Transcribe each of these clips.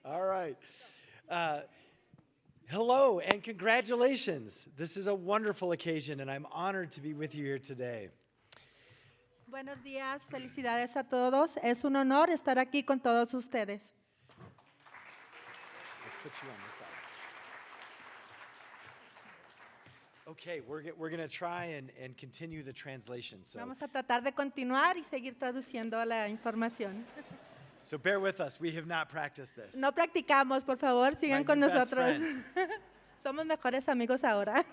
All right. Hello and congratulations. This is a wonderful occasion and I'm honored to be with you here today. Buenos días, felicidades a todos. Es un honor estar aquí con todos ustedes. Let's put you on this side. Okay, we're going to try and continue the translation. Vamos a tratar de continuar y seguir traduciendo la información. So bear with us. We have not practiced this. No practicamos, por favor, sigan My con new best nosotros. friend. Somos mejores amigos ahora.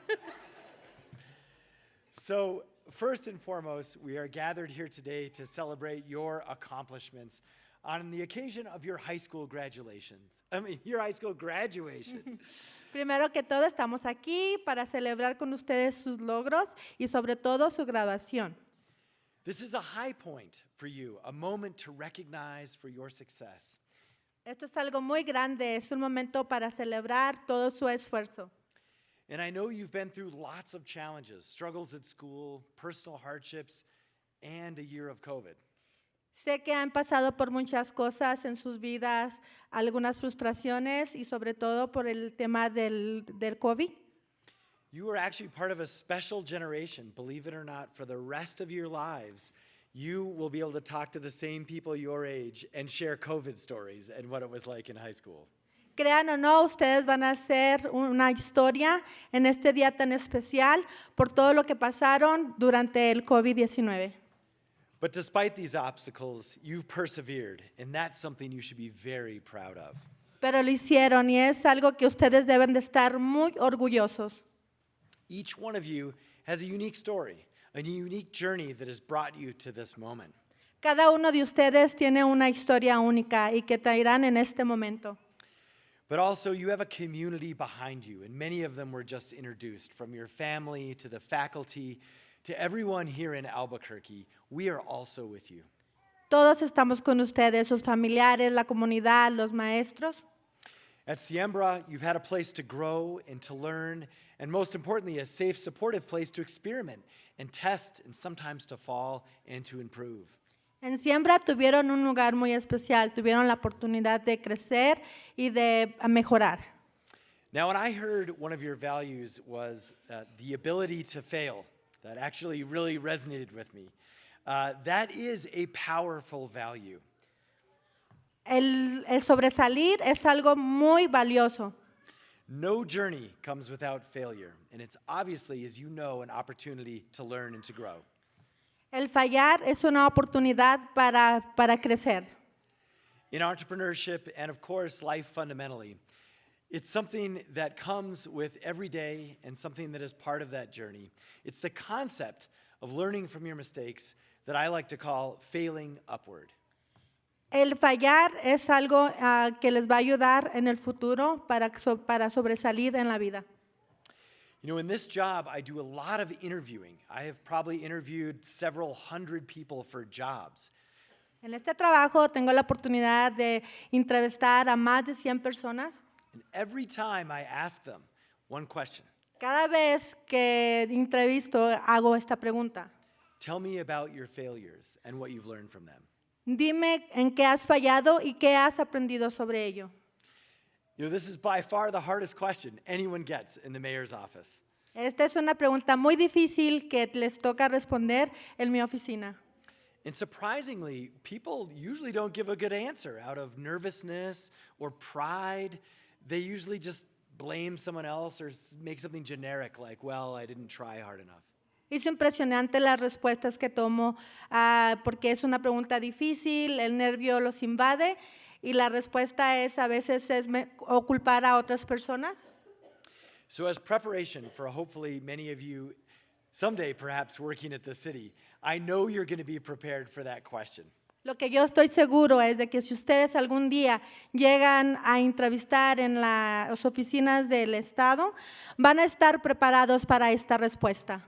So first and foremost, we are gathered here today to celebrate your accomplishments on the occasion of your high school graduations. Your high school graduation. Primero que todo, estamos aquí para celebrar con ustedes sus logros y sobre todo su graduación. This is a high point for you, a moment to recognize for your success. Esto es algo muy grande, es un momento para celebrar todo su esfuerzo. And I know you've been through lots of challenges, struggles at school, personal hardships, and a year of COVID. Sé que han pasado por muchas cosas en sus vidas, algunas frustraciones y sobre todo por el tema del COVID. You are actually part of a special generation, believe it or not. For the rest of your lives, you will be able to talk to the same people your age and share COVID stories and what it was like in high school. Crean o no, ustedes van a hacer una historia en este día tan especial por todo lo que pasaron durante el COVID-19. But despite these obstacles, you've persevered, and that's something you should be very proud of. Pero lo hicieron y es algo que ustedes deben de estar muy orgullosos. Each one of you has a unique story, a unique journey that has brought you to this moment. Cada uno de ustedes tiene una historia única y que traerán en este momento. But also you have a community behind you, and many of them were just introduced, from your family to the faculty to everyone here in Albuquerque. We are also with you. Todos estamos con ustedes, sus familiares, la comunidad, los maestros. At Siembra, you've had a place to grow and to learn, and most importantly, a safe, supportive place to experiment and test and sometimes to fall and to improve. En Siembra tuvieron un lugar muy especial, tuvieron la oportunidad de crecer y de mejorar. Now, when I heard one of your values was the ability to fail, that actually really resonated with me. That is a powerful value. El sobresalir es algo muy valioso. No journey comes without failure, and it's obviously, as you know, an opportunity to learn and to grow. El fallar es una oportunidad para crecer. In entrepreneurship and, of course, life fundamentally, it's something that comes with every day and something that is part of that journey. It's the concept of learning from your mistakes that I like to call failing upward. El fallar es algo que les va a ayudar en el futuro para sobresalir en la vida. You know, in this job, I do a lot of interviewing. I have probably interviewed several hundred people for jobs. En este trabajo tengo la oportunidad de entrevistar a más de 100 personas. And every time I ask them one question, Cada vez que entrevisto hago esta pregunta. tell me about your failures and what you've learned from them. Dime en qué has fallado y qué has aprendido sobre ello. You know, this is by far the hardest question anyone gets in the mayor's office. Esta es una pregunta muy difícil que les toca responder en mi oficina. And surprisingly, people usually don't give a good answer out of nervousness or pride. They usually just blame someone else or make something generic like, well, I didn't try hard enough. Es impresionante las respuestas que tomo porque es una pregunta difícil, el nervio los invade y la respuesta es a veces o culpar a otras personas. So as preparation for hopefully many of you someday perhaps working at the city, I know you're going to be prepared for that question. Lo que yo estoy seguro es de que si ustedes algún día llegan a entrevistar en las oficinas del Estado, van a estar preparados para esta respuesta.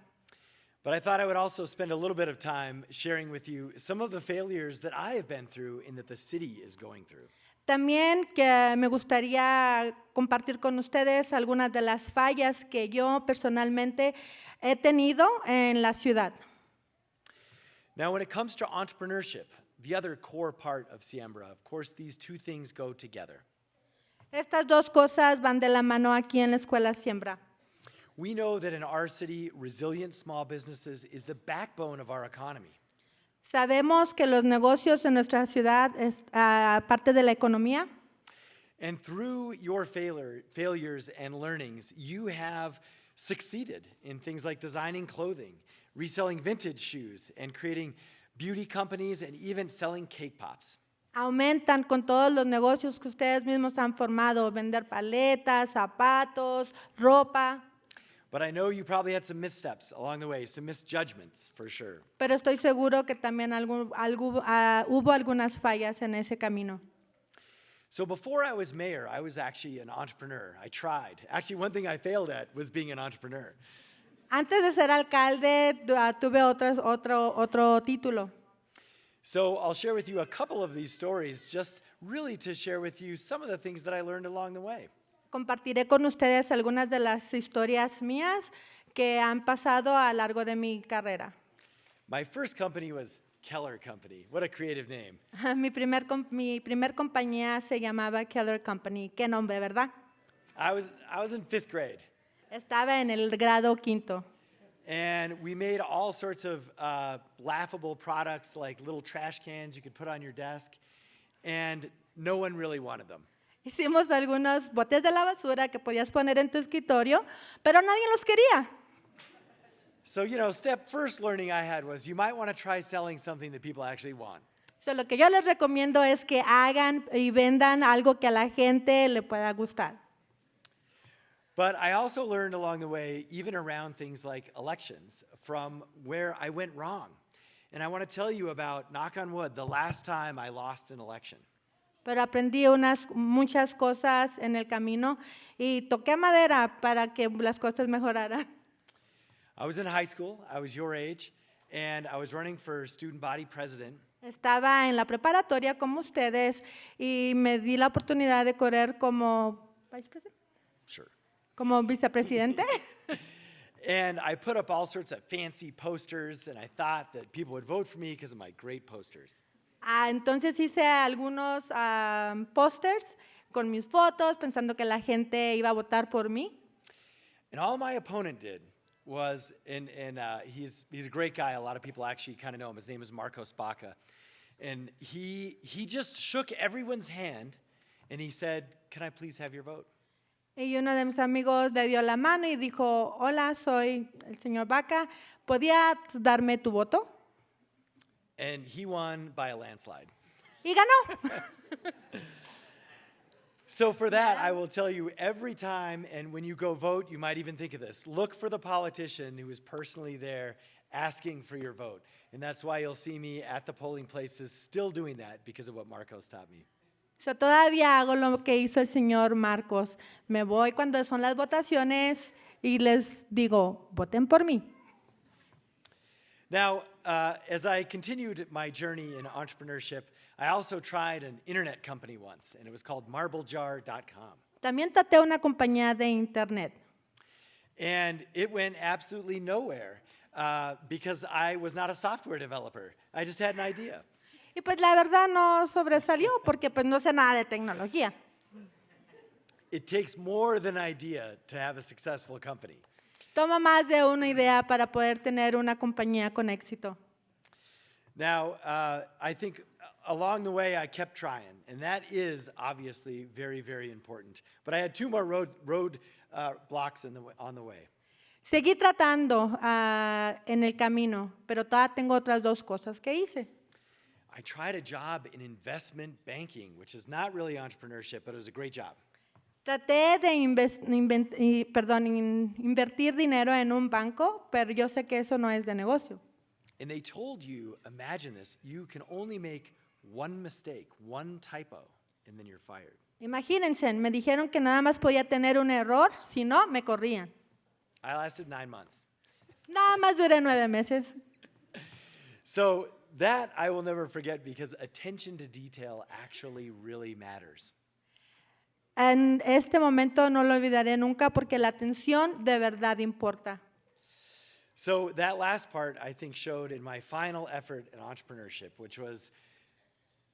But I thought I would also spend a little bit of time sharing with you some of the failures that I have been through and that the city is going through. También que me gustaría compartir con ustedes algunas de las fallas que yo personalmente he tenido en la ciudad. Now, when it comes to entrepreneurship, the other core part of Siembra, of course, these two things go together. Estas dos cosas van de la mano aquí en la escuela Siembra. We know that in our city, resilient small businesses is the backbone of our economy. Sabemos que los negocios en nuestra ciudad es parte de la economía. And through your failures and learnings, you have succeeded in things like designing clothing, reselling vintage shoes, and creating beauty companies and even selling cake pops. Aumentan con todos los negocios que ustedes mismos han formado, vender paletas, zapatos, ropa. But I know you probably had some missteps along the way, some misjudgments for sure. Pero estoy seguro que también hubo algunas fallas en ese camino. So before I was mayor, I was actually an entrepreneur. I tried. Actually, one thing I failed at was being an entrepreneur. Antes de ser alcalde, tuve otro título. So I'll share with you a couple of these stories just really to share with you some of the things that I learned along the way. Compartiré con ustedes algunas de las historias mías que han pasado a lo largo de mi carrera. My first company was Keller Company. What a creative name. Mi primer compañía se llamaba Keller Company. Qué nombre, ¿verdad? I was in 5th grade, Estaba en el grado 5. and we made all sorts of laughable products like little trash cans you could put on your desk, and no one really wanted them. Hicimos algunos botes de la basura que podías poner en tu escritorio, pero nadie los quería. So, first learning I had was you might want to try selling something that people actually want. So, lo que yo les recomiendo es que hagan y vendan algo que a la gente le pueda gustar. But I also learned along the way, even around things like elections, from where I went wrong. And I want to tell you about, knock on wood, the last time I lost an election. Pero aprendí muchas cosas en el camino y toqué madera para que las cosas mejoraran. I was in high school, I was your age, and I was running for student body president. Estaba en la preparatoria como ustedes y me di la oportunidad de correr como Sure. como vicepresidente. And I put up all sorts of fancy posters, and I thought that people would vote for me because of my great posters. Entonces hice algunos pósters con mis fotos, pensando que la gente iba a votar por mí. And all my opponent did was, and he's a great guy. A lot of people actually kind of know him. His name is Marcos Baca. And he just shook everyone's hand, and he said, "Can I please have your vote?" Y uno de mis amigos le dio la mano y dijo, hola, soy el señor Baca, ¿podías darme tu voto? And he won by a landslide. Y ganó. So for that, I will tell you every time, and when you go vote, you might even think of this. Look for the politician who is personally there asking for your vote. And that's why you'll see me at the polling places still doing that because of what Marcos taught me. So, todavía hago lo que hizo el señor Marcos. Me voy cuando son las votaciones y les digo, voten por mí. Now, as I continued my journey in entrepreneurship, I also tried an internet company once, and it was called marblejar.com. También traté una compañía de internet. And it went absolutely nowhere because I was not a software developer. I just had an idea. Y pues la verdad no sobresalió porque pues no sé nada de tecnología. It takes more than an idea to have a successful company. Toma más de una idea para poder tener una compañía con éxito. Now, I think along the way I kept trying, and that is obviously very, very important. But I had 2 more road blocks on the way. Seguí tratando en el camino, pero todavía tengo otras 2 cosas que hice. I tried a job in investment banking, which is not really entrepreneurship, but it was a great job. Traté de invertir dinero en un banco, pero yo sé que eso no es de negocio. And they told you, imagine this, you can only make one mistake, one typo, and then you're fired. Imagínense, me dijeron que nada más podía tener un error, si no, me corrían. I lasted 9 months. Nada más duré 9 meses. So that I will never forget because attention to detail actually really matters. En este momento no lo olvidaré nunca porque la atención de verdad importa. So that last part, I think, showed in my final effort in entrepreneurship, which was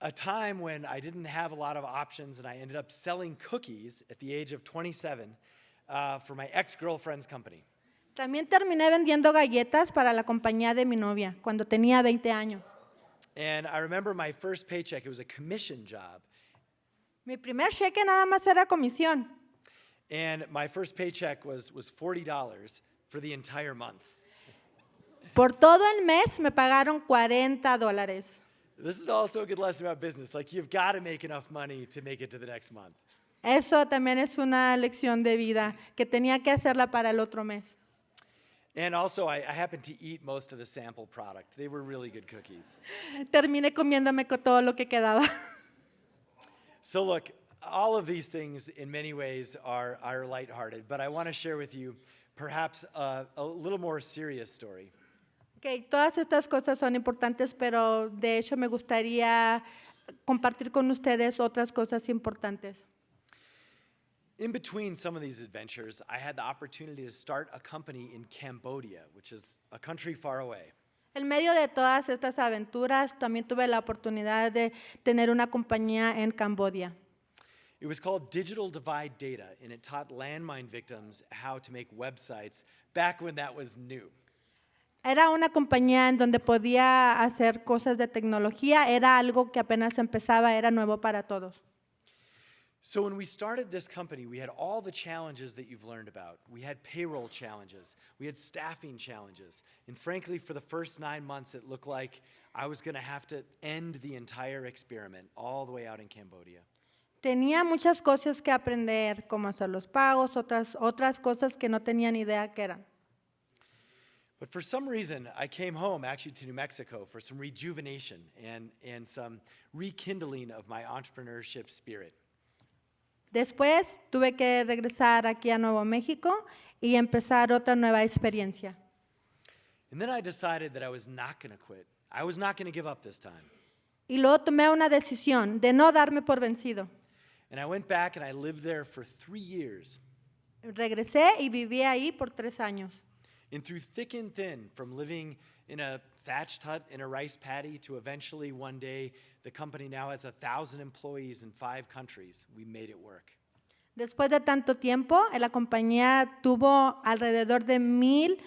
a time when I didn't have a lot of options and I ended up selling cookies at the age of 27 for my ex-girlfriend's company. También terminé vendiendo galletas para la compañía de mi novia cuando tenía 20 años. And I remember my first paycheck, it was a commission job. Mi primer cheque nada más era comisión. And my first paycheck was $40 for the entire month. Por todo el mes me pagaron $40. This is also a good lesson about business. Like, you've got to make enough money to make it to the next month. Eso también es una lección de vida que tenía que hacerla para el otro mes. And also, I happened to eat most of the sample product. They were really good cookies. Terminé comiéndome con todo lo que quedaba. So look, all of these things in many ways are lighthearted, but I want to share with you perhaps a little more serious story. Okay, todas estas cosas son importantes, pero de hecho me gustaría compartir con ustedes otras cosas importantes. In between some of these adventures, I had the opportunity to start a company in Cambodia, which is a country far away. En medio de todas estas aventuras, también tuve la oportunidad de tener una compañía en Cambodia. It was called Digital Divide Data, and it taught landmine victims how to make websites back when that was new. Era una compañía en donde podía hacer cosas de tecnología, era algo que apenas empezaba, era nuevo para todos. So when we started this company, we had all the challenges that you've learned about. We had payroll challenges, we had staffing challenges, and frankly, for the first 9 months, it looked like I was going to have to end the entire experiment all the way out in Cambodia. Tenía muchas cosas que aprender, como hacer los pagos, otras cosas que no tenía ni idea que eran. But for some reason, I came home actually to New Mexico for some rejuvenation and some rekindling of my entrepreneurship spirit. Después tuve que regresar aquí a Nuevo México y empezar otra nueva experiencia. And then I decided that I was not going to quit. I was not going to give up this time. Y luego tomé una decisión de no darme por vencido. And I went back and I lived there for 3 years. Regresé y viví ahí por 3 años. And through thick and thin, from living in a thatched hut in a rice paddy to eventually one day, the company now has 1,000 employees in 5 countries. We made it work. Después de tanto tiempo, la compañía tuvo alrededor de 1,000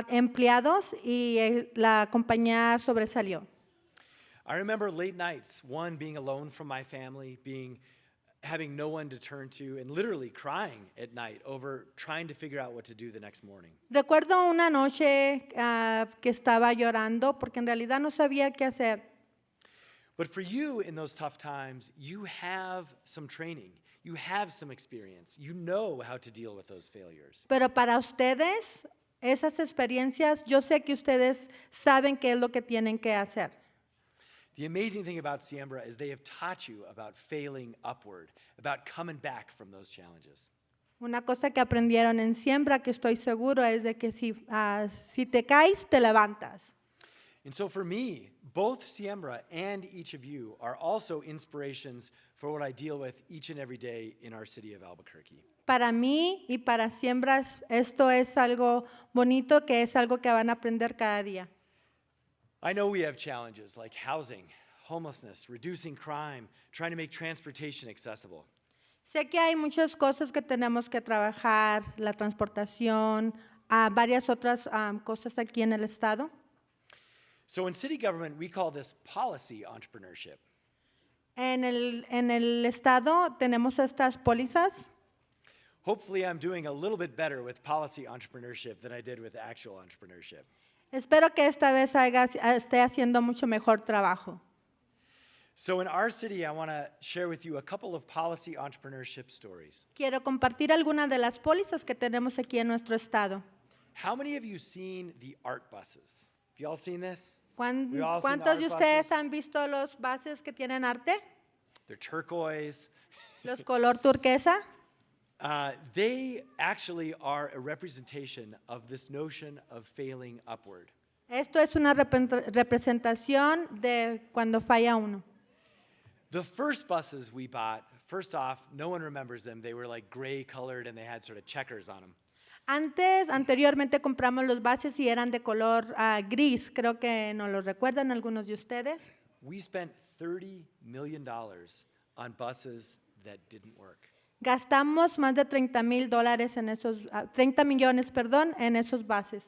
empleados y la compañía sobresalió. I remember late nights, one being alone from my family, having no one to turn to, and literally crying at night over trying to figure out what to do the next morning. Recuerdo una noche que estaba llorando porque en realidad no sabía qué hacer. But for you in those tough times, you have some training. You have some experience. You know how to deal with those failures. Pero para ustedes, esas experiencias, yo sé que ustedes saben qué es lo que tienen que hacer. The amazing thing about Siembra is they have taught you about failing upward, about coming back from those challenges. Una cosa que aprendieron en Siembra, que estoy seguro, es de que si te caes, te levantas. And so for me, both Siembra and each of you are also inspirations for what I deal with each and every day in our city of Albuquerque. Para mí y para Siembra, esto es algo bonito, que es algo que van a aprender cada día. I know we have challenges like housing, homelessness, reducing crime, trying to make transportation accessible. Sé que hay muchas cosas que tenemos que trabajar, la transportación, varias otras cosas aquí en el estado. So in city government, we call this policy entrepreneurship. En el estado tenemos estas pólizas. Hopefully I'm doing a little bit better with policy entrepreneurship than I did with actual entrepreneurship. Espero que esta vez esté haciendo mucho mejor trabajo. So in our city, I want to share with you a couple of policy entrepreneurship stories. Quiero compartir algunas de las pólizas que tenemos aquí en nuestro estado. How many of you seen the art buses? Have you all seen this? We all seen the ¿Cuántos de art ustedes buses? han visto los buses que tienen arte? They're turquoise. Los color turquesa. They actually are a representation of this notion of failing upward. Esto es una representación de cuando falla uno. The first buses we bought, first off, no one remembers them. They were like gray colored and they had sort of checkers on them. Anteriormente compramos los buses y eran de color gris. Creo que no los recuerdan algunos de ustedes. We spent $30 million on buses that didn't work. Gastamos más de $30,000 en esos, 30 millones, perdón, en esos bases.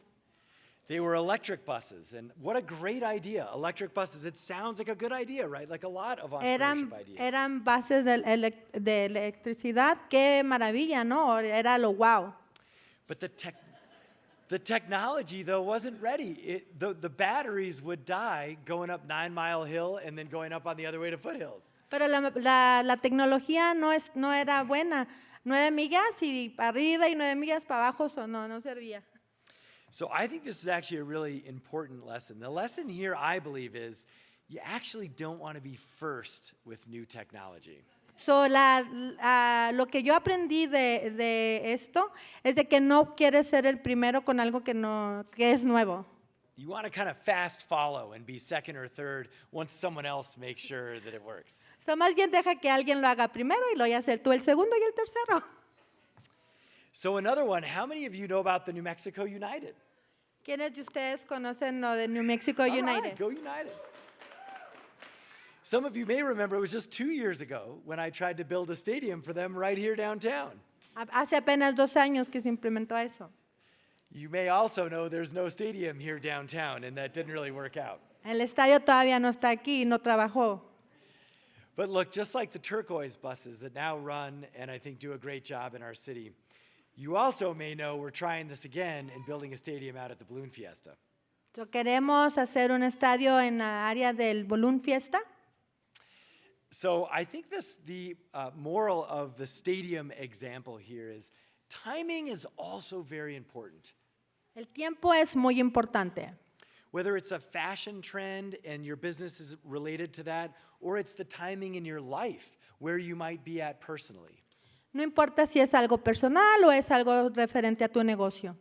They were electric buses, and what a great idea. Electric buses, it sounds like a good idea, right? Like a lot of entrepreneurship ideas. Eran bases de electricidad, qué maravilla, ¿no? Era lo wow. But the technology, though, wasn't ready. The batteries would die going up 9 Mile Hill and then going up on the other way to Foothills. Pero la tecnología no era buena. 9 millas y para arriba y 9 millas para abajo, no servía. So I think this is actually a really important lesson. The lesson here, I believe, is you actually don't want to be first with new technology. So, lo que yo aprendí de esto es de que no quieres ser el primero con algo que es nuevo. You want to kind of fast follow and be second or third once someone else makes sure that it works. So, más bien deja que alguien lo haga primero y lo vaya a hacer tú el segundo y el tercero. So another one, how many of you know about the New Mexico United? ¿Quiénes de ustedes conocen lo de New Mexico All United? right, go United. Some of you may remember it was just 2 years ago when I tried to build a stadium for them right here downtown. Hace apenas 2 años que se implementó eso. You may also know there's no stadium here downtown, and that didn't really work out. El estadio todavía no está aquí, no trabajó. But look, just like the turquoise buses that now run and I think do a great job in our city, you also may know we're trying this again and building a stadium out at the Balloon Fiesta. So, queremos hacer un estadio en la área del Balloon Fiesta. So I think the moral of the stadium example here is timing is also very important. El tiempo es muy importante. Whether it's a fashion trend and your business is related to that, or it's the timing in your life where you might be at personally. No importa si es algo personal o es algo referente a tu negocio.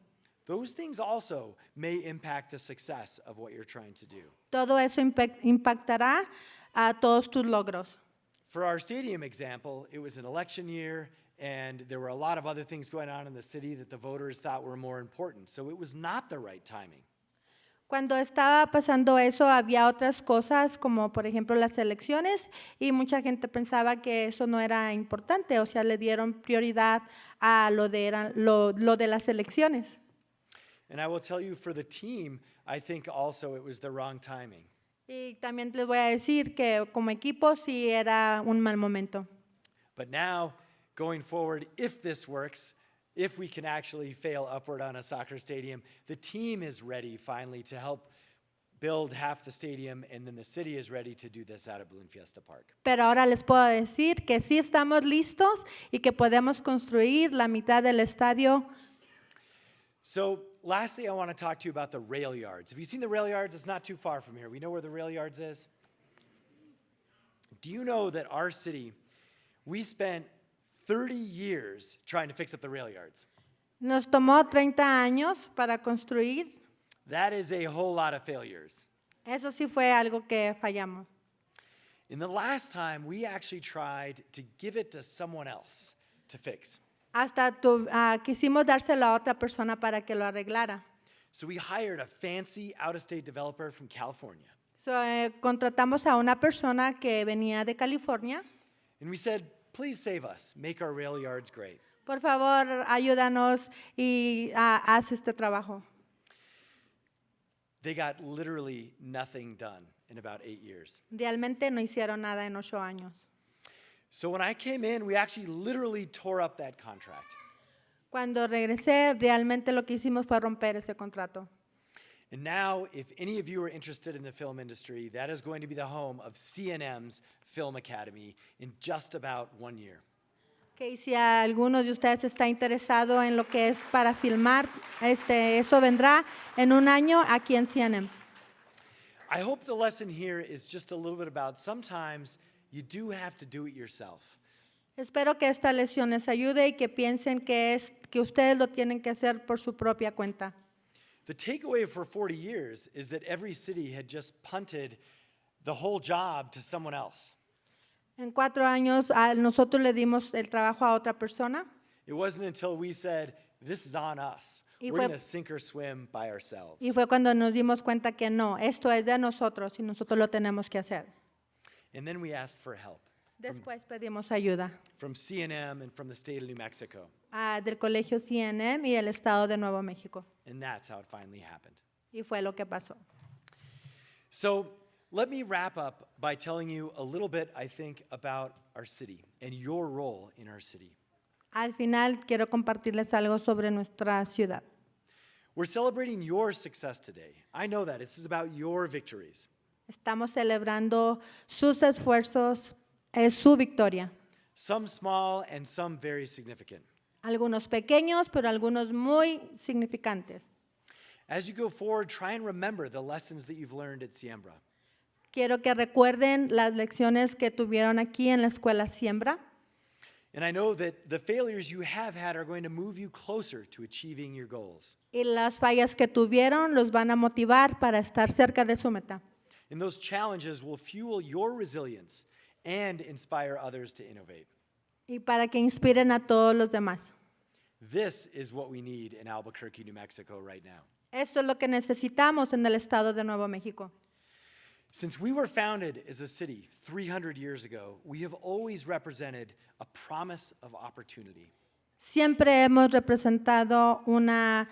Those things also may impact the success of what you're trying to do. Todo eso impactará a todos tus logros. For our stadium example, it was an election year, and there were a lot of other things going on in the city that the voters thought were more important. So it was not the right timing. Cuando estaba pasando eso, había otras cosas, como por ejemplo las elecciones, y mucha gente pensaba que eso no era importante, o sea, le dieron prioridad a lo de las elecciones. And I will tell you, for the team, I think also it was the wrong timing. Y también les voy a decir que como equipo sí era un mal momento. But now, going forward, if this works, if we can actually fail upward on a soccer stadium, the team is ready finally to help build half the stadium, and then the city is ready to do this out of Balloon Fiesta Park. Pero ahora les puedo decir que sí estamos listos y que podemos construir la mitad del estadio. So, lastly, I want to talk to you about the rail yards. Have you seen the rail yards? It's not too far from here. We know where the rail yards is. Do you know that our city, we spent 30 years trying to fix up the rail yards? Nos tomó 30 años para construir. That is a whole lot of failures. Eso sí fue algo que fallamos. In the last time, we actually tried to give it to someone else to fix. Hasta quisimos dárselo a otra persona para que lo arreglara. So we hired a fancy out-of-state developer from California. So, contratamos a una persona que venía de California. And we said, please save us, make our rail yards great. Por favor, ayúdanos y haz este trabajo. They got literally nothing done in about 8 years. Realmente no hicieron nada en 8 años. So when I came in, we actually literally tore up that contract. Cuando regresé, realmente lo que hicimos fue romper ese contrato. And now, if any of you are interested in the film industry, that is going to be the home of CNM's Film Academy in just about 1 year. Okay, si alguno de ustedes está interesado en lo que es para filmar, eso vendrá en 1 año aquí en CNM. I hope the lesson here is just a little bit about sometimes you do have to do it yourself. Espero que esta lección les ayude y que piensen que ustedes lo tienen que hacer por su propia cuenta. The takeaway for 40 years is that every city had just punted the whole job to someone else. En 4 años nosotros le dimos el trabajo a otra persona. It wasn't until we said, this is on us. Y We're fue- going to sink or swim by ourselves. Y fue cuando nos dimos cuenta que no, esto es de nosotros y nosotros lo tenemos que hacer. And then we asked for help Después pedimos ayuda from CNM and from the state of New Mexico. del Colegio CNM y el Estado de Nuevo México. And that's how it finally happened. Y fue lo que pasó. So let me wrap up by telling you a little bit, I think, about our city and your role in our city. Al final quiero compartirles algo sobre nuestra ciudad. We're celebrating your success today. I know that. This is about your victories. Estamos celebrando sus esfuerzos, su victoria. Some small and some very significant. Algunos pequeños, pero algunos muy significantes. As you go forward, try and remember the lessons that you've learned at Siembra. Quiero que recuerden las lecciones que tuvieron aquí en la escuela Siembra. And I know that the failures you have had are going to move you closer to achieving your goals. Y las fallas que tuvieron los van a motivar para estar cerca de su meta. And those challenges will fuel your resilience and inspire others to innovate. Y para que inspiren a todos los demás. This is what we need in Albuquerque, New Mexico right now. Esto es lo que necesitamos en el estado de Nuevo México. Since we were founded as a city 300 years ago, we have always represented a promise of opportunity. Siempre hemos representado una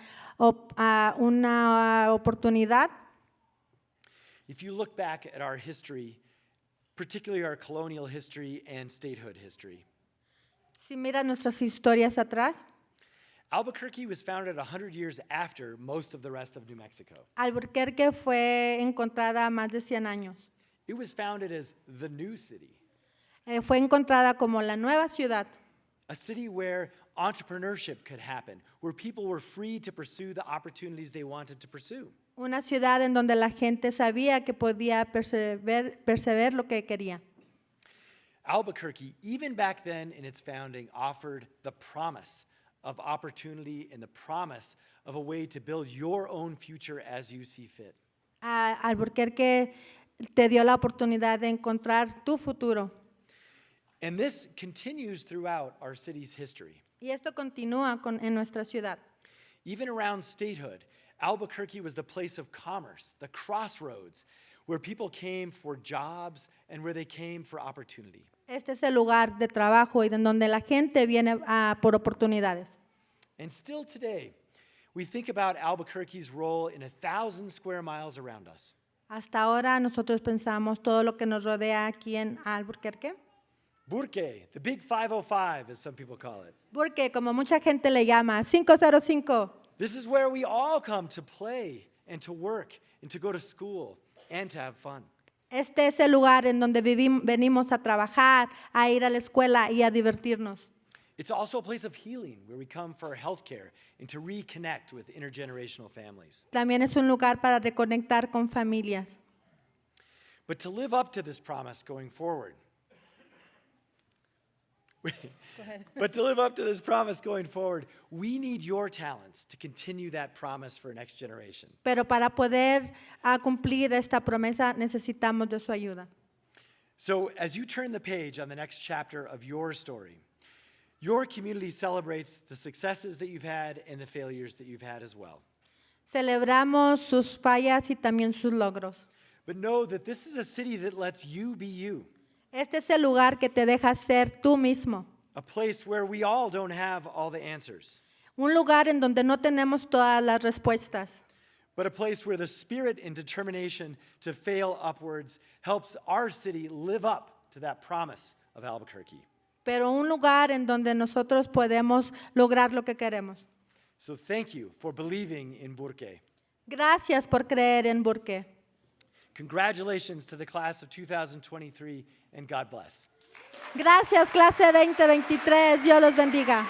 oportunidad. If you look back at our history, particularly our colonial history and statehood history, Si miran nuestras historias atrás, Albuquerque was founded 100 years after most of the rest of New Mexico. Albuquerque fue encontrada más de 100 años. It was founded as the new city, Fue encontrada como la nueva ciudad, a city where entrepreneurship could happen, where people were free to pursue the opportunities they wanted to pursue. una ciudad en donde la gente sabía que podía perseverar lo que quería. Albuquerque, even back then in its founding, offered the promise of opportunity and the promise of a way to build your own future as you see fit. Albuquerque te dio la oportunidad de encontrar tu futuro. And this continues throughout our city's history. Y esto continúa en nuestra ciudad. Even around statehood, Albuquerque was the place of commerce, the crossroads, where people came for jobs and where they came for opportunity. Este es el lugar de trabajo y en donde la gente viene por oportunidades. And still today, we think about Albuquerque's role in 1,000 square miles around us. Hasta ahora nosotros pensamos todo lo que nos rodea aquí en Albuquerque. Burque, the big 505, as some people call it. Porque como mucha gente le llama, 505. This is where we all come to play and to work and to go to school and to have fun. Este es el lugar en donde venimos a trabajar, a ir a la escuela y a divertirnos. It's also a place of healing where we come for health care and to reconnect with intergenerational families. También es un lugar para reconectar con familias. But to live up to this promise going forward, we need your talents to continue that promise for next generation. Pero para poder cumplir esta promesa necesitamos de su ayuda. So as you turn the page on the next chapter of your story, your community celebrates the successes that you've had and the failures that you've had as well. Celebramos sus fallas y también sus logros. But know that this is a city that lets you be you, Este es el lugar que te deja ser tú mismo. a place where we all don't have all the answers, Un lugar en donde no tenemos todas las respuestas, but a place where the spirit and determination to fail upwards helps our city live up to that promise of Albuquerque. pero un lugar en donde nosotros podemos lograr lo que queremos. So thank you for believing in Burque. Gracias por creer en Burque. Congratulations to the class of 2023, and God bless. Gracias, clase 2023. Dios los bendiga.